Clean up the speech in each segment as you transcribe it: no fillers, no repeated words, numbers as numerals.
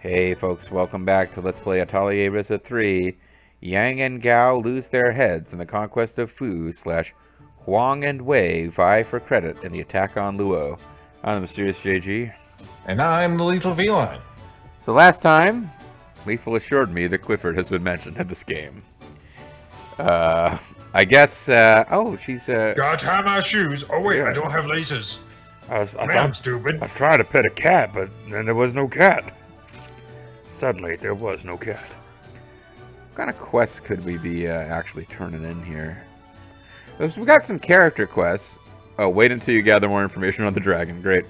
Hey folks, welcome back to Let's Play Atelier Ryza 3. Yang and Gao lose their heads in the conquest of Fu / Huang and Wei vie for credit in the attack on Luo. I'm the Mysterious JG. And I'm the Lethal Feline. So last time, Lethal assured me that Clifford has been mentioned in this game. I guess, oh, she's, Gotta tie my shoes. Oh wait, Yeah. I don't have laces. I Man, I'm stupid. was trying to pet a cat, but then there was no cat. Suddenly, there was no cat. What kind of quests could we be actually turning in here? We got some character quests. Oh, wait until you gather more information on the dragon. Great.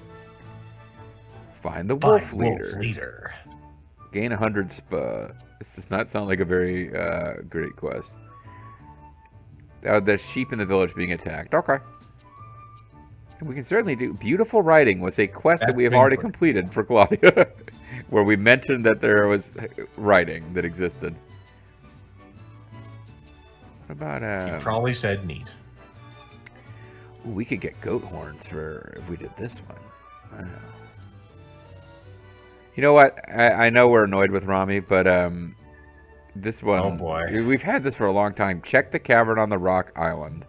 Find the wolf leader. Gain 100 spa. This does not sound like a very great quest. The sheep in the village being attacked. Okay. And we can certainly do. Beautiful writing was a quest that we have already completed for Claudia, where we mentioned that there was writing that existed. What about You probably said neat. Ooh, we could get goat horns for if we did this one. Wow. You know what? I know we're annoyed with Rami, but this one. Oh boy. We've had this for a long time. Check the cavern on the rock island.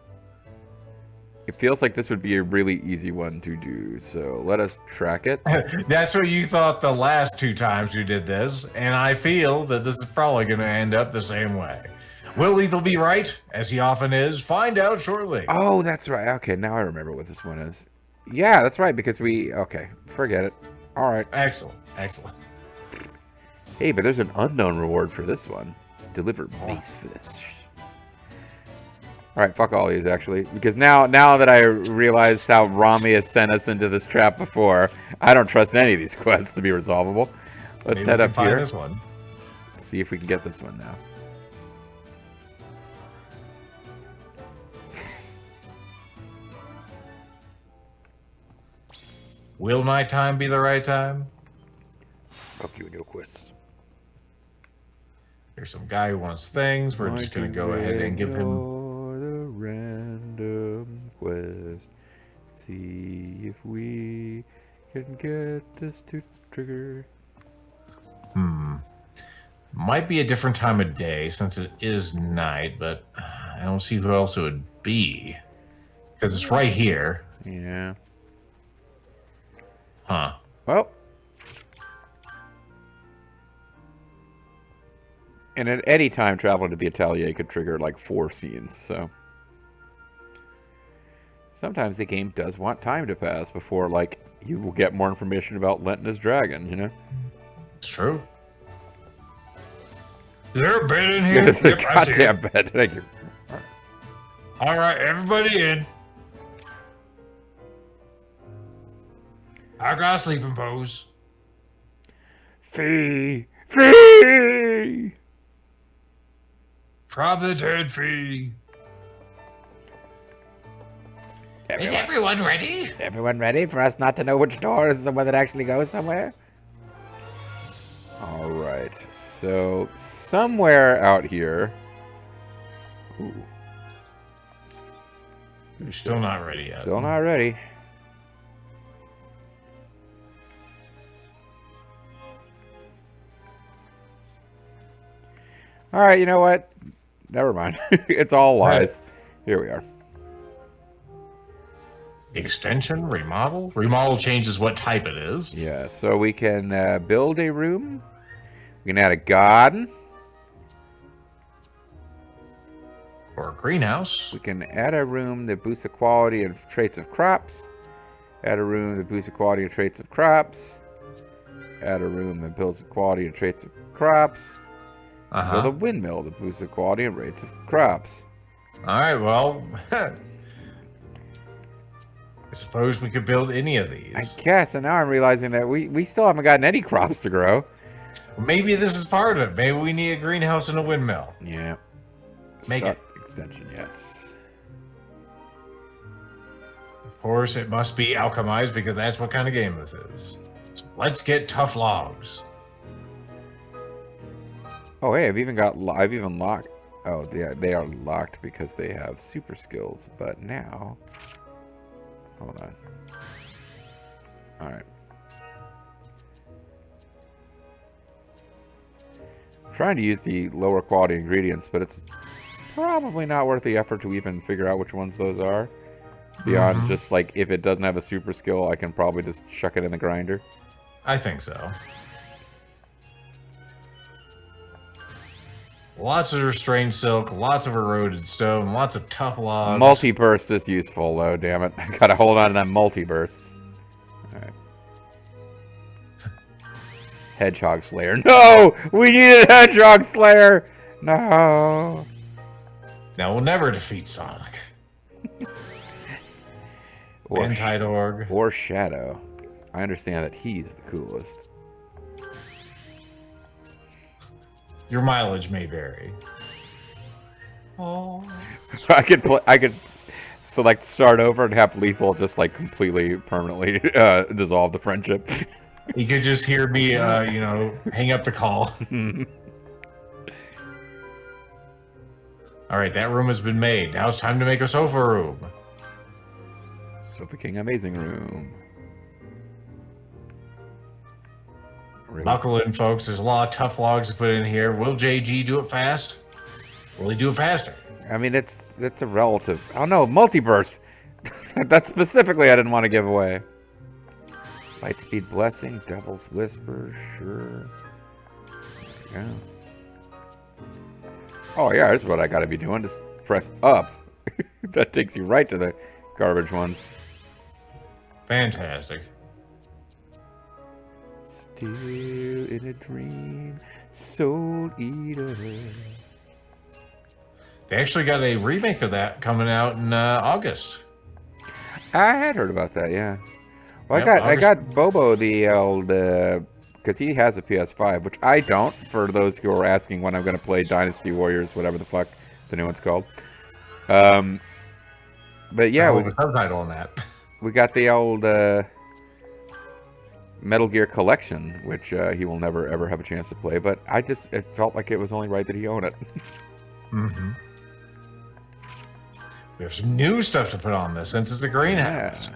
It feels like this would be a really easy one to do, so let us track it. That's what you thought the last two times you did this, and I feel that this is probably going to end up the same way. Will Lethal be right, as he often is? Find out shortly. Oh, that's right. Okay, now I remember what this one is. Yeah, that's right, because we... Okay, forget it. All right. Excellent, excellent. Hey, but there's an unknown reward for this one. Deliver mace for this. All right, fuck all these, actually. Because now that I realize how Rami has sent us into this trap before, I don't trust any of these quests to be resolvable. Let's head up here. This one. See if we can get this one now. Will nighttime be the right time? Fuck you and your quests. There's some guy who wants things. We're just going to go ahead and give him... The random quest. See if we can get this to trigger. Might be a different time of day since it is night, but I don't see who else it would be. Because it's right here. Yeah. Huh. Well. And at any time, traveling to the Atelier could trigger like 4 scenes, so. Sometimes the game does want time to pass before, like, you will get more information about Lent and his dragon, you know? It's true. Is there a bed in here? There's a Yep, I see it. goddamn bed. Thank you. All right, everybody in. I got a sleeping pose. Fee! Fee! Probably dead fee. Is everyone ready? Everyone ready for us not to know which door is the one that actually goes somewhere? Alright, so somewhere out here... Ooh. We're still not ready yet. Still not ready. Alright, you know what? Never mind. It's all lies. Here we are. Extension? Remodel? Remodel changes what type it is. Yeah, so we can build a room. We can add a garden. Or a greenhouse. We can add a room that boosts the quality and traits of crops. Add a room that boosts the quality and traits of crops. Add a room that builds the quality and traits of crops. Build a windmill that boosts the quality and rates of crops. Alright, well... I suppose we could build any of these. I guess, and now I'm realizing that we still haven't gotten any crops to grow. Maybe this is part of it. Maybe we need a greenhouse and a windmill. Yeah. Make it. Extension, yes. Of course, it must be alchemized because that's what kind of game this is. So let's get tough logs. Oh, hey, I've even locked. Oh, they are locked because they have super skills. But now, hold on. All right. trying to use the lower quality ingredients, but it's probably not worth the effort to even figure out which ones those are. Beyond just like, if it doesn't have a super skill, I can probably just chuck it in the grinder. I think so. Lots of restrained silk, lots of eroded stone, lots of tough logs. Multi-burst is useful, though, damn it. I gotta hold on to that multi-bursts. Alright. Hedgehog Slayer. No! We needed Hedgehog Slayer! No! Now, we'll never defeat Sonic. Anti-Org. Or Shadow. I understand that he's the coolest. Your mileage may vary. Oh. I could select start over and have Lethal just like completely permanently dissolve the friendship. You could just hear me, hang up the call. All right, that room has been made. Now it's time to make a sofa room. Sofa King Amazing Room. Really? Buckle in, folks. There's a lot of tough logs to put in here. Will JG do it fast? Will he do it faster? I mean, it's a relative. Oh no, multiburst. That specifically I didn't want to give away. Lightspeed Blessing, Devil's Whisper, sure. Yeah. Oh yeah, that's what I gotta be doing. Just press up. That takes you right to the garbage ones. Fantastic. Still in a dream, Soul Eater. They actually got a remake of that coming out in August. I had heard about that, yeah. Well, Yep, I got Bobo the old, because he has a PS5, which I don't. For those who are asking when I'm going to play Dynasty Warriors, whatever the fuck the new one's called. But yeah, we have a subtitle on that. We got the old Metal Gear Collection, which he will never ever have a chance to play. But it felt like it was only right that he own it. Mm-hmm. We have some new stuff to put on this since it's a greenhouse. Yeah.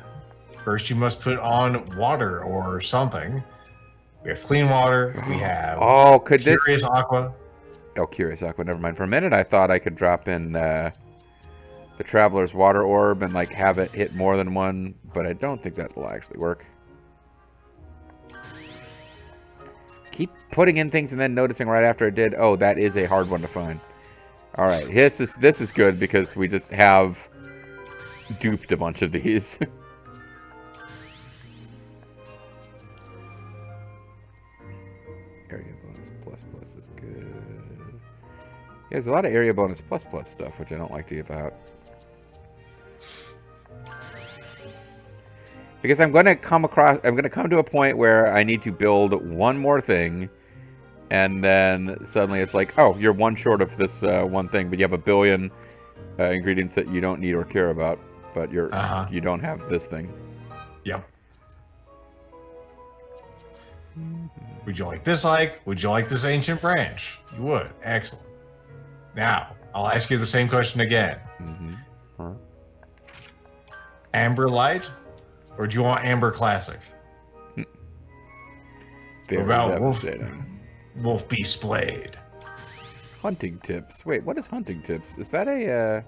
First, you must put on water or something. We have clean water. We have Curious Aqua. Oh, Curious Aqua. Never mind. For a minute, I thought I could drop in the Traveler's Water Orb and like have it hit more than one, but I don't think that will actually work. Keep putting in things and then noticing right after it did. Oh, that is a hard one to find. All right, this is good because we just have duped a bunch of these. Area bonus plus plus is good. Yeah, there's a lot of area bonus plus plus stuff, which I don't like to give out. Because I'm going to come to a point where I need to build one more thing, and then suddenly it's like, oh, you're one short of this one thing, but you have a billion ingredients that you don't need or care about, but you don't have this thing. Yep. Would you like this like? Would you like this ancient branch? You would. Excellent. Now, I'll ask you the same question again. Amber Light, or do you want Amber Classic? Very about Wolf Beast Blade. Hunting tips. Wait, what is hunting tips? Is that a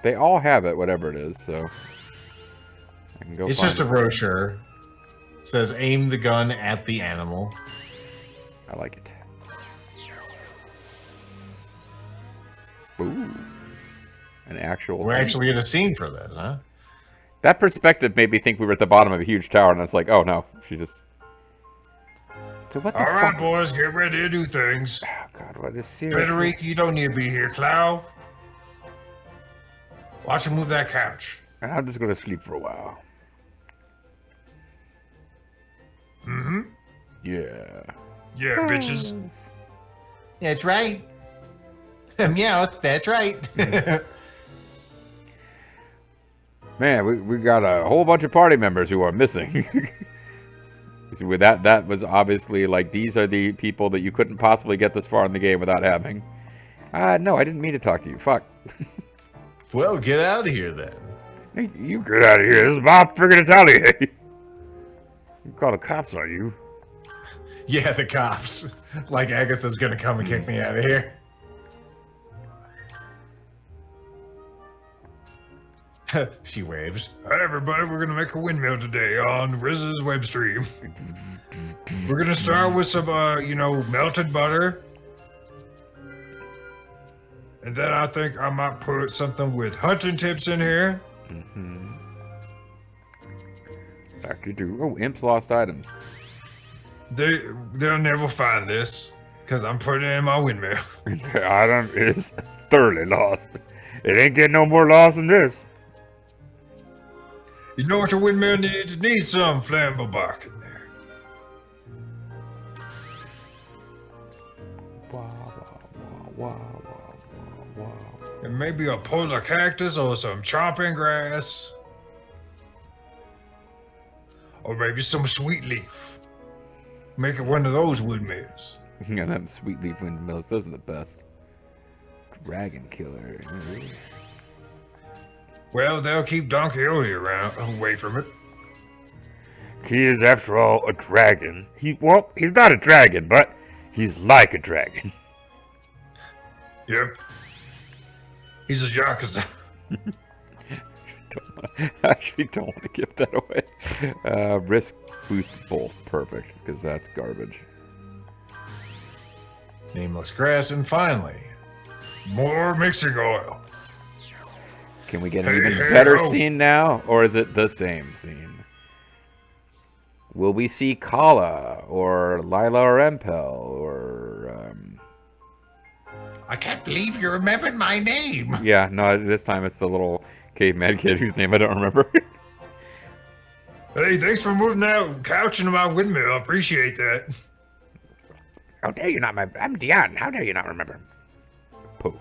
They all have it, whatever it is, so I can go. It's just a brochure. It says aim the gun at the animal. I like it. Ooh. An actual We're actually in a scene for this, huh? That perspective made me think we were at the bottom of a huge tower, and it's like, oh no, she just... So what the fuck? All right, boys, get ready to do things. Oh god, what is serious? Frederic, you don't need to be here. Cloud, watch him move that couch. I'm just gonna sleep for a while. Mm-hmm. Yeah. Yeah, bitches. That's right. Meow, that's right. Man, we got a whole bunch of party members who are missing. With that was obviously like, these are the people that you couldn't possibly get this far in the game without having. No, I didn't mean to talk to you. Fuck. Well, get out of here then. Hey, you get out of here. This is Bob friggin' Atelier. You call the cops on you. Yeah, the cops. Like Agatha's gonna come and kick me out of here. She waves. Hi, everybody. We're going to make a windmill today on Ryza's web stream. We're going to start with some, melted butter. And then I think I might put something with hunting tips in here. Mm-hmm. Like you do. Oh, Imp's lost items. They'll never find this because I'm putting it in my windmill. It's thoroughly lost. It ain't getting no more lost than this. You know what your windmill needs? It needs some flammable bark in there. And maybe a polar cactus or some chopping grass. Or maybe some sweet leaf. Make it one of those windmills. Yeah, them sweet leaf windmills, those are the best. Dragon killer. Well, they'll keep Don Quixote around, away from it. He is, after all, a dragon. He's not a dragon, but he's like a dragon. Yep. He's a Yakuza. I actually don't want to give that away. Risk boost bolt. Perfect, because that's garbage. Nameless grass, and finally, More mixing oil. Can we get an even better scene now, or is it the same scene? Will we see Kala, or Lila or Empel, or... I can't believe you remembered my name. Yeah, no, this time it's the little caveman kid whose name I don't remember. Hey, thanks for moving that couch into my windmill. I appreciate that. How dare you not remember? I'm Dion. How dare you not remember? Pose.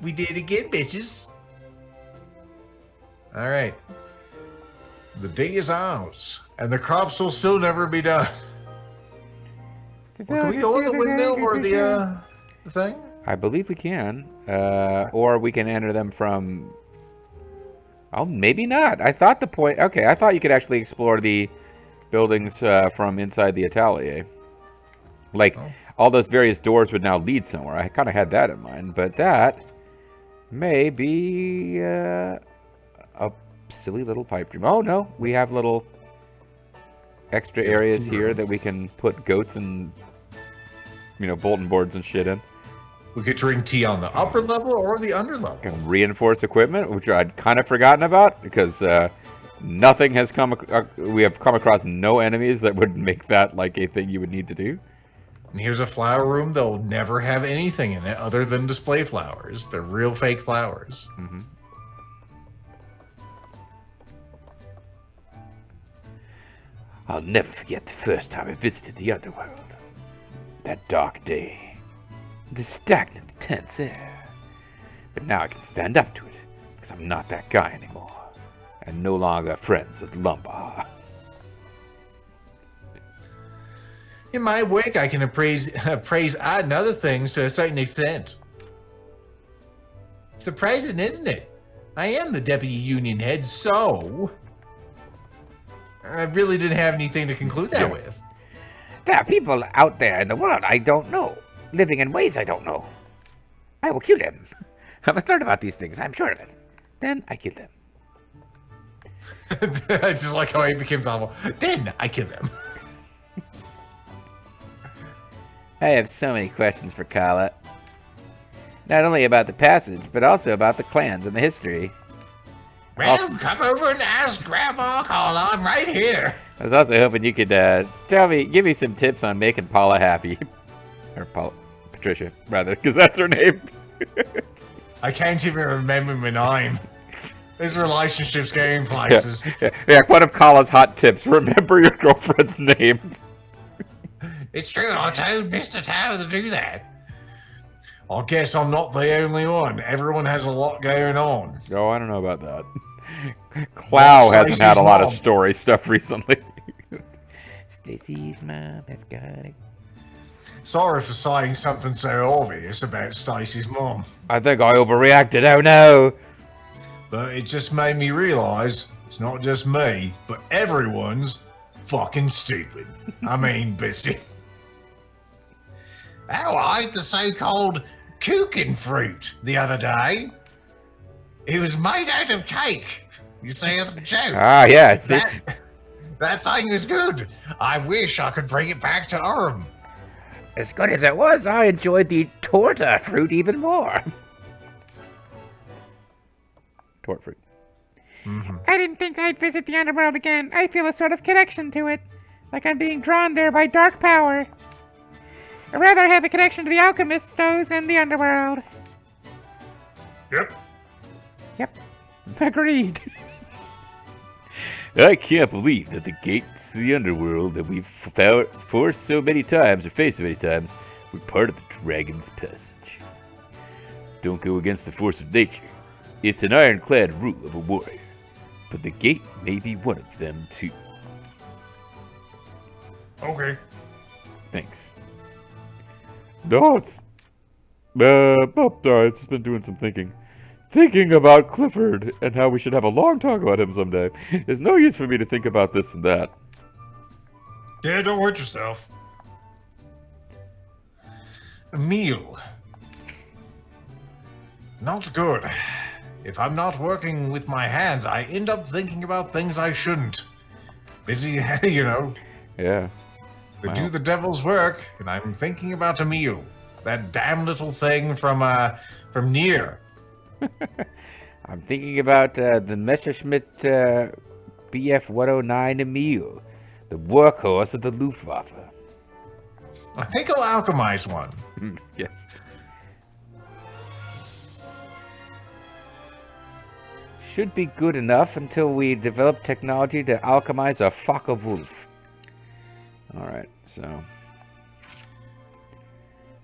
We did it again, bitches. All right. The day is ours, and the crops will still never be done. Well, can we go in the windmill or the thing? I believe we can. Or we can enter them from... Oh, maybe not. I thought the point... Okay, I thought you could actually explore the buildings from inside the Atelier. Like, all those various doors would now lead somewhere. I kind of had that in mind, but that may be a silly little pipe dream. Oh, no. We have little extra areas here that we can put goats and, bulletin boards and shit in. We could drink tea on the upper level or the under level. And reinforce equipment, which I'd kind of forgotten about because nothing has we have come across no enemies that would make that like a thing you would need to do. And here's a flower room that'll never have anything in it other than display flowers. They're real fake flowers. Mm-hmm. I'll never forget the first time I visited the underworld. That dark day. The stagnant, tense air. But now I can stand up to it, because I'm not that guy anymore. And no longer friends with Lumbar. In my work, I can praise art and other things to a certain extent. Surprising, isn't it? I am the deputy union head, so... I really didn't have anything to conclude that with. There are people out there in the world I don't know, living in ways I don't know. I will kill them. I must learn about these things, I'm sure of it. Then I kill them. I just like how he became novel. Then I kill them. I have so many questions for Kala. Not only about the passage, but also about the clans and the history. Well, come over and ask Grandma Kala. I'm right here. I was also hoping you could give me some tips on making Paula happy. Or Patricia, rather, because that's her name. I can't even remember my name. This relationship's getting places. Yeah, one of Kala's hot tips. Remember your girlfriend's name. It's true, I told Mr. Tower to do that. I guess I'm not the only one. Everyone has a lot going on. Oh, I don't know about that. Clow hasn't had a lot of story stuff recently. Stacy's mom has got it. Sorry for saying something so obvious about Stacy's mom. I think I overreacted, oh no. But it just made me realize it's not just me, but everyone's fucking stupid. I mean, busy. Oh, I ate the so-called kuchen fruit the other day. It was made out of cake. You say it's a joke. Ah, yeah, it's it. That thing is good. I wish I could bring it back to Urim. As good as it was, I enjoyed the torta fruit even more. Tort fruit. I didn't think I'd visit the underworld again. I feel a sort of connection to it, like I'm being drawn there by dark power. I'd rather have a connection to the alchemist's stoves and the underworld. Yep. Yep, agreed. I can't believe that the gates to the underworld that we've forced so many times, or faced so many times, were part of the Dragon's Passage. Don't go against the force of nature. It's an ironclad rule of a warrior. But the gate may be one of them too. Okay. Thanks. No, it's... sorry, it's just been doing some thinking. Thinking about Clifford and how we should have a long talk about him someday. There's no use for me to think about this and that. Yeah, don't hurt yourself. A meal. Not good. If I'm not working with my hands, I end up thinking about things I shouldn't. Busy, you know. Yeah. To do the devil's work, and I'm thinking about a meal. That damn little thing from Nier. I'm thinking about the Messerschmitt BF-109 Emil, the workhorse of the Luftwaffe. I think I'll alchemize one. Yes. Should be good enough until we develop technology to alchemize a Focke-Wulf. Alright, so...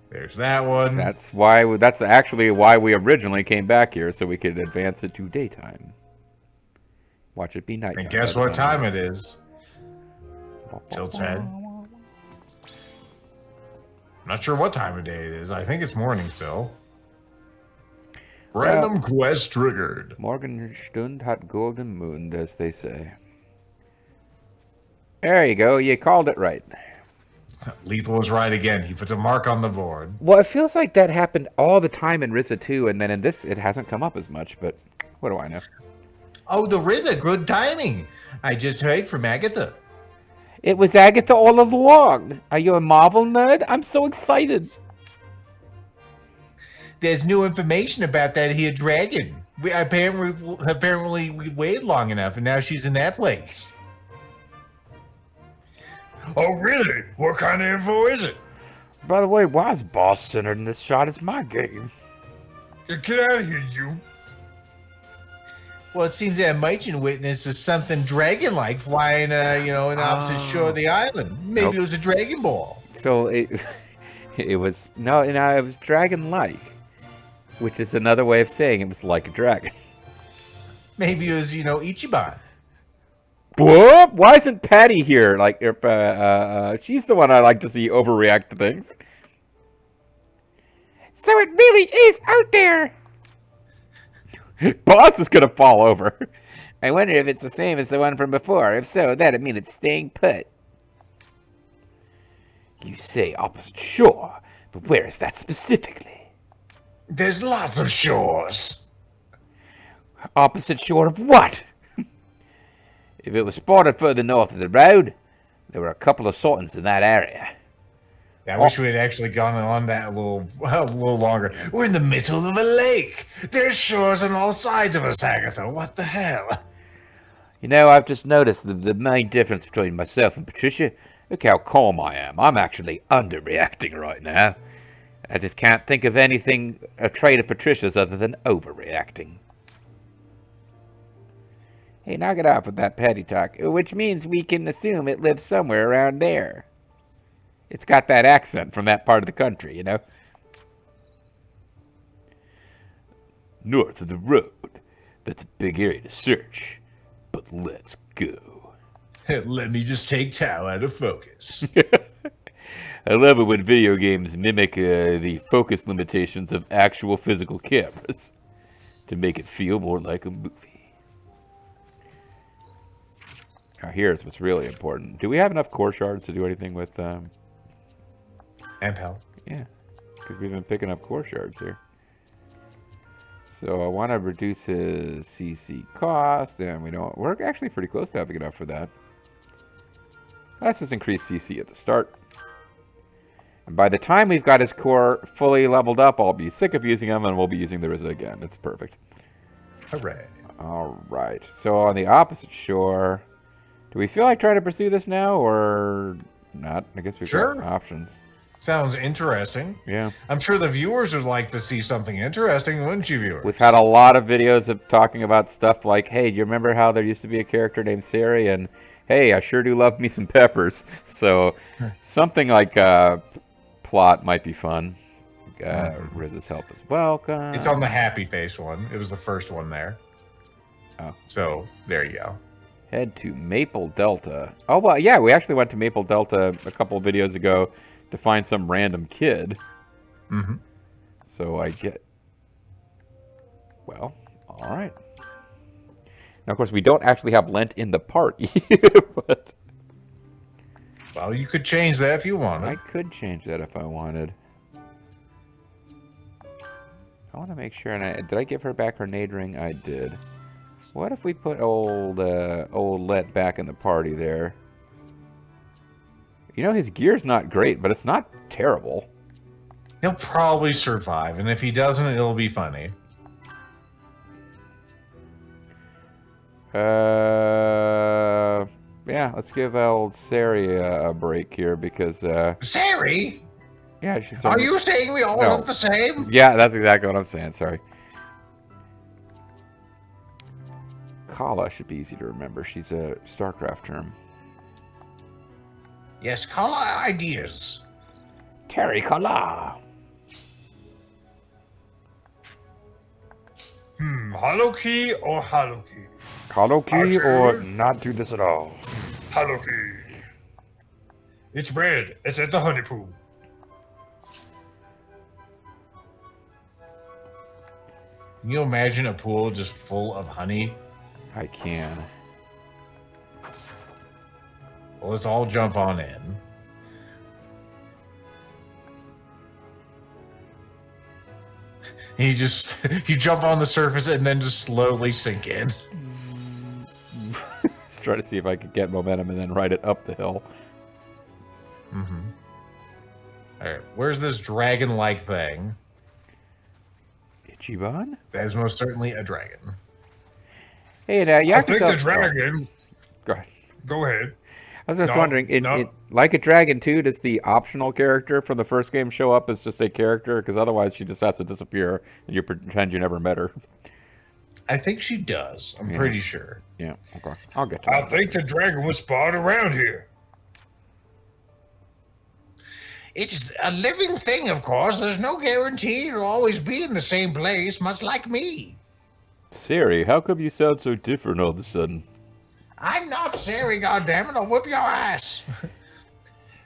There's that one. That's why. That's actually why we originally came back here, so we could advance it to daytime. Watch it be nighttime. And guess what time it is? Till 10. I'm not sure what time of day it is. I think it's morning still. Random quest triggered. Morgenstund hat golden Mond, as they say. There you go. You called it right. Lethal is right again. He puts a mark on the board. Well, it feels like that happened all the time in Ryza 2, and then in this, it hasn't come up as much, but what do I know? Oh, the Ryza, good timing. I just heard from Agatha. It was Agatha all along. Are you a Marvel nerd? I'm so excited. There's new information about that here dragon. Apparently we waited long enough, and now she's in that place. Oh, really? What kind of info is it? By the way, why is boss centered in this shot? It's my game. Get out of here, you. Well, it seems that Michen witnessed something dragon-like flying, in the opposite shore of the island. Maybe it was a Dragon Ball. So it was it was dragon-like, which is another way of saying it was like a dragon. Maybe it was, Ichiban. Whoop! Why isn't Patty here? Like, she's the one I like to see overreact to things. So it really is out there. Boss is gonna fall over. I wonder if it's the same as the one from before. If so, that'd mean it's staying put. You say opposite shore, but where is that specifically? There's lots of shores. Opposite shore of what? If it was spotted further north of the road, there were a couple of sortings in that area. I wish we had actually gone on that a little longer. We're in the middle of a lake. There's shores on all sides of us, Agatha. What the hell? You know, I've just noticed the main difference between myself and Patricia. Look how calm I am. I'm actually underreacting right now. I just can't think of anything, a trait of Patricia's other than overreacting. Hey, knock it off with that petty talk, which means we can assume it lives somewhere around there. It's got that accent from that part of the country, you know? North of the road. That's a big area to search. But let's go. Let me just take Tao out of focus. I love it when video games mimic the focus limitations of actual physical cameras to make it feel more like a movie. Now here's what's really important. Do we have enough core shards to do anything with... Ampel. Yeah. because we've been picking up core shards here. So I want to reduce his CC cost, and we're actually pretty close to having enough for that. Let's just increase CC at the start. And by the time we've got his core fully leveled up, I'll be sick of using him, and we'll be using the Ryza again. It's perfect. Hooray. All right. So on the opposite shore, do we feel like trying to pursue this now, or not? I guess we've got options. Sounds interesting. Yeah. I'm sure the viewers would like to see something interesting, wouldn't you, viewers? We've had a lot of videos of talking about stuff like, hey, do you remember how there used to be a character named Sari? And, hey, I sure do love me some peppers. So something like plot might be fun. Ryza's help is welcome. It's on the happy face one. It was the first one there. Oh. So, there you go. Head to Maple Delta. Oh, well, yeah, we actually went to Maple Delta a couple of videos ago to find some random kid. Mm-hmm. So I get... Well, all right. Now, of course, we don't actually have Lent in the party. But well, you could change that if you wanted. I could change that if I wanted. I want to make sure... And did I give her back her nade ring? I did. What if we put old Lent back in the party there? You know, his gear's not great, but it's not terrible. He'll probably survive, and if he doesn't, it'll be funny. Yeah, let's give old Sari a break here because... Sari? Yeah, she's... Are you saying we all look the same? Yeah, that's exactly what I'm saying, sorry. Kala should be easy to remember. She's a StarCraft term. Yes, Kala ideas. Terry Kala. Hollow key or hollow key? Hollow key Archer. or not do this at all? Hollow key. It's red. It's at the honey pool. Can you imagine a pool just full of honey? I can. Well, let's all jump on in. You jump on the surface and then just slowly sink in. Let's try to see if I can get momentum and then ride it up the hill. Mm-hmm. All right, where's this dragon-like thing? Ichiban? That is most certainly a dragon. Hey, now I think the dragon. Go ahead. Go ahead. I was just wondering, like a dragon too, does the optional character from the first game show up as just a character? Because otherwise she just has to disappear and you pretend you never met her. I think she does. I'm pretty sure. Yeah, okay. I'll get to I that. think the dragon was spotted around here. It's a living thing, of course. There's no guarantee it'll always be in the same place, much like me. Sari, how come you sound so different all of a sudden? I'm not Sari, goddammit. I'll whip your ass.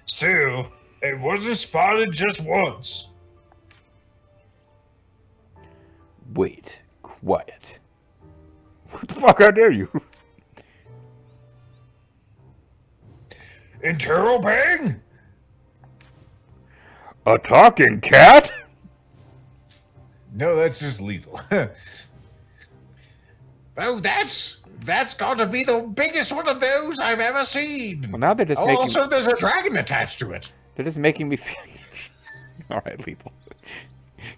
Still, it wasn't spotted just once. Wait, quiet. What the fuck, how dare you? Interrobang? A talking cat? No, that's just lethal. Oh, that's got to be the biggest one of those I've ever seen. Well, now they're just making... Also, there's a dragon attached to it. They're just making me feel... All right, lethal.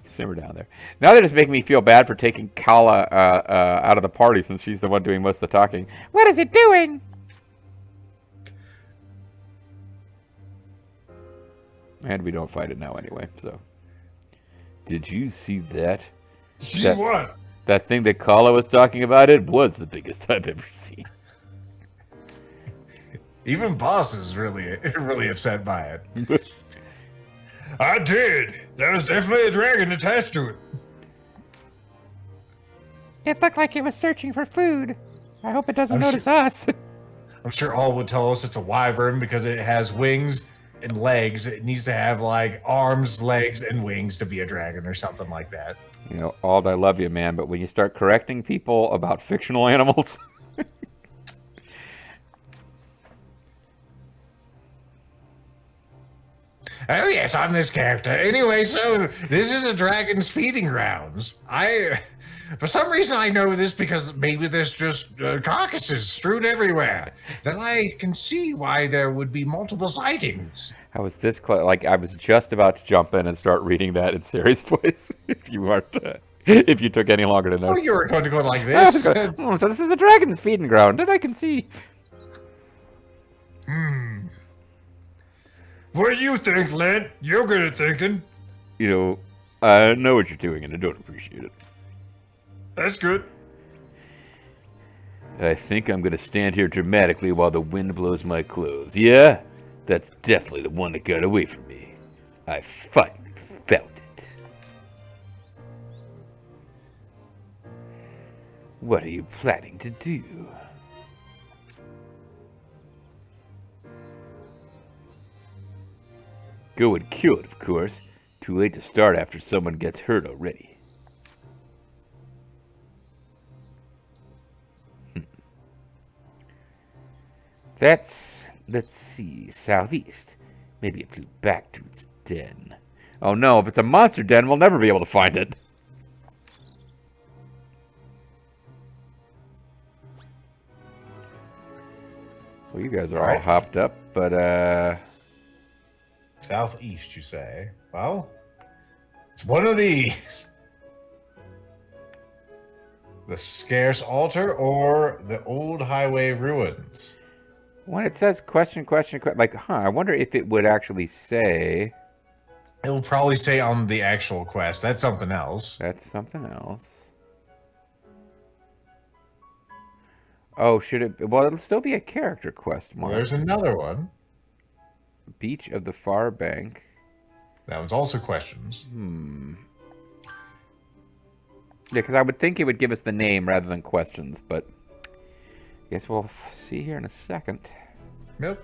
Simmer down there. Now they're just making me feel bad for taking Kala out of the party since she's the one doing most of the talking. What is it doing? And we don't fight it now anyway, so... Did you see that? See what? That thing that Kala was talking about, it was the biggest I've ever seen. Even Boss is really upset by it. I did. There was definitely a dragon attached to it. It looked like it was searching for food. I hope it doesn't notice us. I'm sure all would tell us it's a wyvern because it has wings and legs. It needs to have like arms, legs, and wings to be a dragon or something like that. You know, Ald, I love you, man, but when you start correcting people about fictional animals... Oh yes, I'm this character. Anyway, so this is a dragon's feeding grounds. For some reason, I know this because maybe there's just carcasses strewn everywhere. Then I can see why there would be multiple sightings. I was this close. Like, I was just about to jump in and start reading that in Siri's voice. If you weren't, if you took any longer to Oh, notice. you were going to go like I was this. going, "Oh, so this is a dragon's feeding ground, and I can see. What do you think, Lent? You're good at thinking. You know, I know what you're doing, and I don't appreciate it. That's good. I think I'm gonna stand here dramatically while the wind blows my clothes. Yeah? That's definitely the one that got away from me. I finally found it. What are you planning to do? Go and kill it, of course. Too late to start after someone gets hurt already. That's, let's see, southeast. Maybe it flew back to its den. Oh no, if it's a monster den, we'll never be able to find it. Well, you guys are all hopped up, but, Southeast, you say? Well, it's one of these. The Scarce Altar or the Old Highway Ruins. when it says question, like, I wonder if it would actually say... It will probably say on the actual quest. That's something else. That's something else. Oh, should it... Well, it'll still be a character quest mark. There's another one. Beach of the Far Bank. That one's also questions. Yeah, because I would think it would give us the name rather than questions, but... I guess we'll see here in a second. Yep.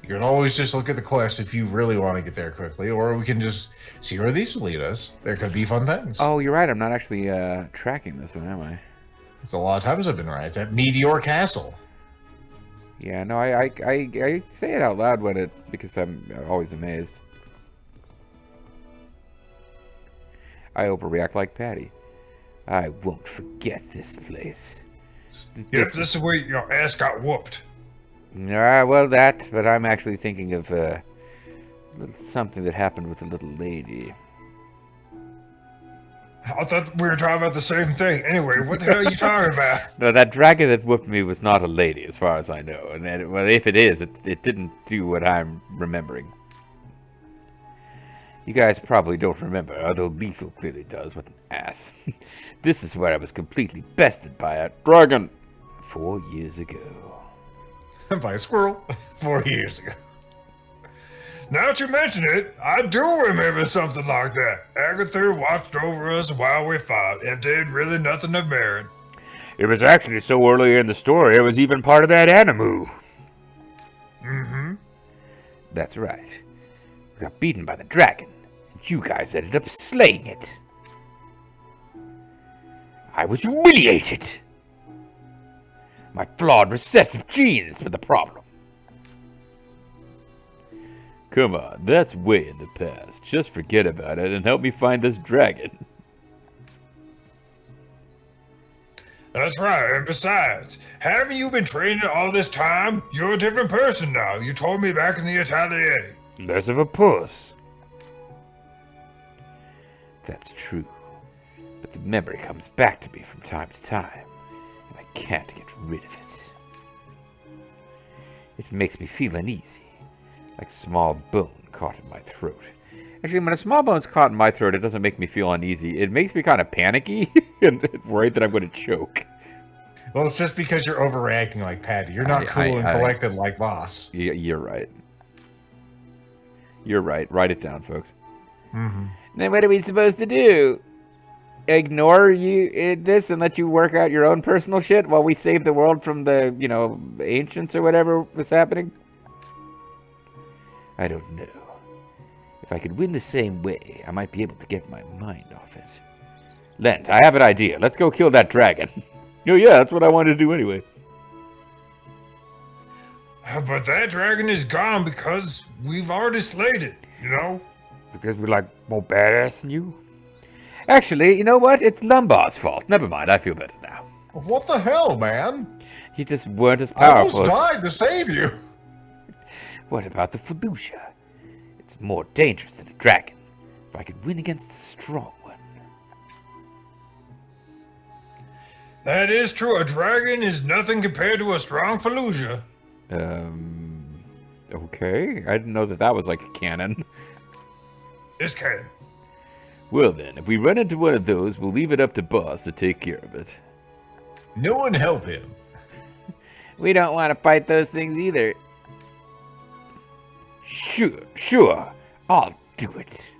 You can always just look at the quest if you really want to get there quickly, or we can just see where these will lead us. There could be fun things. Oh, you're right. I'm not actually tracking this one, am I? It's a lot of times I've been right. It's at Meteor Castle. Yeah, no, I say it out loud when it... because I'm always amazed. I overreact like Patty. I won't forget this place. Yes, this is where your ass got whooped. Well, that, but I'm actually thinking of something that happened with a little lady. I thought we were talking about the same thing. Anyway, what the hell are you talking about? No, that dragon that whooped me was not a lady, as far as I know. And well, if it is, it didn't do what I'm remembering. You guys probably don't remember, although Lethal clearly does. What an ass. This is where I was completely bested by a dragon 4 years ago. By a squirrel 4 years ago. Now that you mention it, I do remember something like that. Agatha watched over us while we fought and did really nothing of merit. It was actually so early in the story, it was even part of that animu. Mm-hmm. That's right. We got beaten by the dragon, and you guys ended up slaying it. I was humiliated. My flawed recessive genes were the problem. Come on, that's way in the past. Just forget about it and help me find this dragon. That's right, and besides, haven't you been training all this time? You're a different person now. You told me back in the Atelier. Less of a puss. That's true. But the memory comes back to me from time to time, and I can't get rid of it. It makes me feel uneasy, like a small bone caught in my throat. Actually, when a small bone's caught in my throat, it doesn't make me feel uneasy. It makes me kind of panicky and worried that I'm going to choke. Well, it's just because you're overreacting like Patty. You're not cool and collected like Boss. You're right. You're right. Write it down, folks. Mm-hmm. Then what are we supposed to do? Ignore this and let you work out your own personal shit while we save the world from the, ancients or whatever was happening? I don't know. If I could win the same way, I might be able to get my mind off it. Lent, I have an idea. Let's go kill that dragon. Oh yeah, that's what I wanted to do anyway. But that dragon is gone because we've already slayed it, you know? Because we're like more badass than you? Actually, you know what? It's Lumbar's fault. Never mind, I feel better now. What the hell, man? You just weren't as I almost powerful. died to save you. What about the Fallujah? It's more dangerous than a dragon. If I could win against a strong one. That is true. A dragon is nothing compared to a strong Fallujah. Okay. I didn't know that was like a cannon. It's canon. Well then, if we run into one of those, we'll leave it up to Boss to take care of it. No one help him. We don't want to fight those things either. Sure. I'll do it.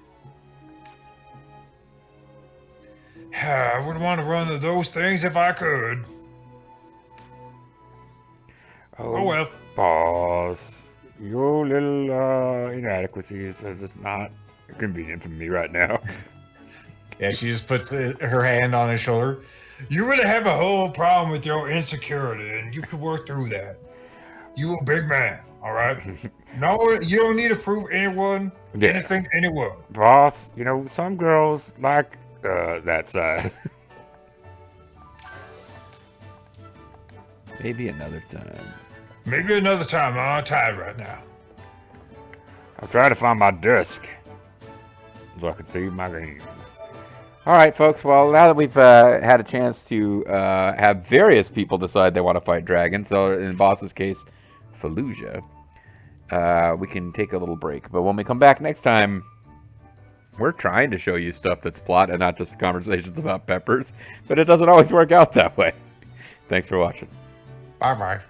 I wouldn't want to run into those things if I could. Oh well. Boss. Your little inadequacies are just not convenient for me right now. Yeah, she just puts her hand on his shoulder. You really have a whole problem with your insecurity, and you could work through that. You a big man, all right? No, you don't need to prove anything to anyone. Boss, you know, some girls like that size. Maybe another time. Maybe another time. I'm tired right now. I'll try to find my desk so I can see my games. All right, folks. Well, now that we've had a chance to have various people decide they want to fight dragons, so in Boss's case, Fallujah, we can take a little break. But when we come back next time, we're trying to show you stuff that's plot and not just conversations about peppers, but it doesn't always work out that way. Thanks for watching. Bye-bye.